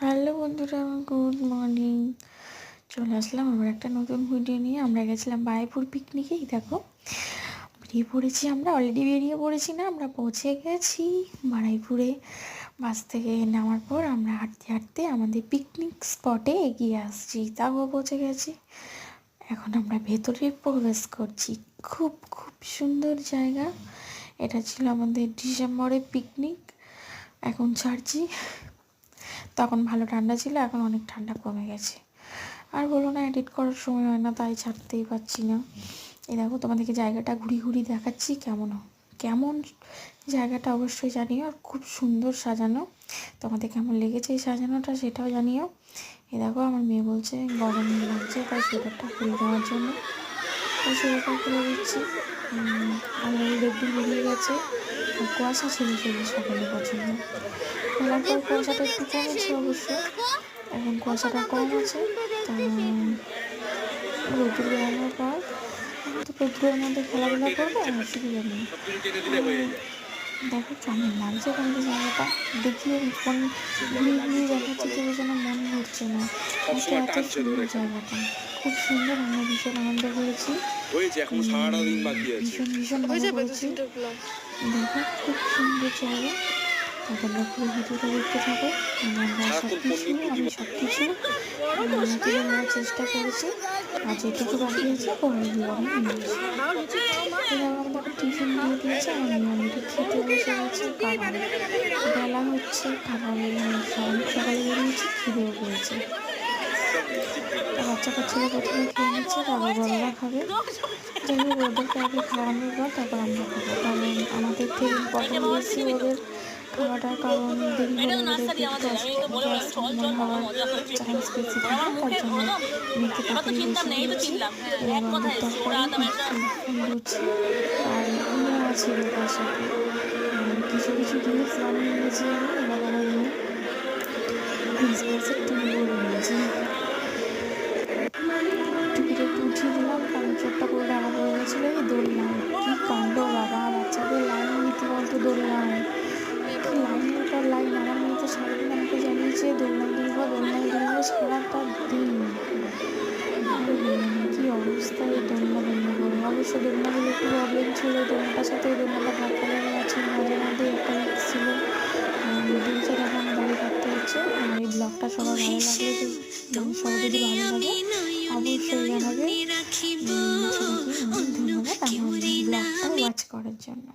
Hello বন্ধুরা, good morning. চলে আসলাম আবার একটা নতুন ভিডিও নিয়ে। আমরা গেছিলাম বারুইপুর পিকনিকেই। দেখো বেরিয়ে পড়েছি, আমরা অলরেডি বেরিয়ে পড়েছি না, আমরা পৌঁছে গেছি বারুইপুরে। বাস থেকে নামার পর আমরা হাঁটতে হাঁটতে আমাদের পিকনিক স্পটে এগিয়ে আসছি। তাও পৌঁছে গেছি। এখন আমরা ভেতরে প্রবেশ করছি। খুব খুব সুন্দর জায়গা। এটা ছিল আমাদের ডিসেম্বরে পিকনিক। এখন ছাড়ছি। তখন ভালো ঠান্ডা ছিল, এখন অনেক ঠান্ডা কমে গেছে। আর বলো না, এডিট করার সময় হয় না, তাই ছাড়তেই পারছি না। এই দেখো তোমাদেরকে জায়গাটা ঘুরি ঘুরি দেখাচ্ছি। কেমন জায়গাটা অবশ্যই জানিও। আর খুব সুন্দর সাজানো। তোমাদের কেমন লেগেছে এই সাজানোটা সেটাও জানিও। এই দেখো আমার মেয়ে বলছে গরম লাগছে, তাই সোয়েটারটা খুলে দেওয়ার জন্য তাই সোয়েটারটা খুলে দিচ্ছি। অলরেডি রোদ্দুর বেরিয়ে গেছে। কুয়াশা ছিল সকালে পছন্দ, খোলার পর কুয়াশাটা একটু কমেছে অবশ্য, এখন কুয়াশাটা কম আছে। তো রোদ্দুর বেরানোর পর এখন তো রোদ্দুরের মধ্যে খেলাধুলা করবো, অসুবিধা নেই। দেখো কেমন লাগছে তোমাদের জায়গাটা দেখিয়ে। ফোন ঘুরিয়ে ঘুরিয়ে দেখাচ্ছি, কেউ যেন মন ঘুরছে না। এত সুন্দর জায়গাটা, খুব সুন্দর। আমরা ভীষণ আনন্দ করেছি, ভীষণ মজা করেছি। দেখো খুব সুন্দর জায়গা। তোমরা পুরো ভিডিওটা দেখতে থাকো। আমি সব কিছু তুলে নেওয়ার চেষ্টা করেছি। আর যেটুকু বাকি আছে পরে দিয়ে আমি নিয়ে আসি। আমাদের টিফিন দিয়ে দিয়েছে, আমি অলরেডি খেতে বসে গেছি। কারণ বেলা হচ্ছে, অনেক সকালে বেরিয়েছি, খিদেও পেয়েছে। বাচ্চা কাচ্চারা প্রথমে খেয়ে নিচ্ছে, তারপর বড়রা খাবে। যাই হোক, ওদেরকে আগে খাওয়ানোর পর তারপর আমরা খাবো। কারণ আমাদের থেকে প্রথম বেশি ওদের খাওয়াটা, কারণ দেরি হলে ওদের গ্যাস হওয়ার চান্স বেশি থাকে। তার জন্য মেয়েকে তাড়াতাড়ি বসে দিয়েছি। এবং আমাদের তরকারি লুচি আর ইয়ে আছে তার সাথে কিছু কিছু জিনিস বানিয়ে নিয়েছি আমি। এবার আমার মেয়ে ক্রিসমাসের টুপি পরে নিয়েছি। টুপিটা একটু উঠিয়ে দিলাম, কারণ চোখটা করে ডাকা পড়ে গেছিলো। এই দোলনায় কি কাণ্ড বাবা, বাচ্চাদের লাইন রীতিমতো দোলনায়, কি লাইনের পর লাইন। আমার মেয়ে তো সারাদিন আমাকে জানিয়েছে দোলনায় দুলবো সারাটা দিন। কি অবস্থা এই দোলনা করে। অবশ্য দোলনাগুলো একটু প্রবলেম ছিল, দোলনাটার সাথে দোলনাটা ধাক্কা লেগে গেছে, মাঝে মধ্যে একটা ছিল। দুলছে, তখন দাঁড়িয়ে থাকতে হচ্ছে। আর এই ব্লগটা সবার ভালো লাগলে, সবার যদি ভালো লাগে অবশ্যই জানাবে। ধন্যবাদ আমার ব্লগটা ওয়াচ করার জন্য।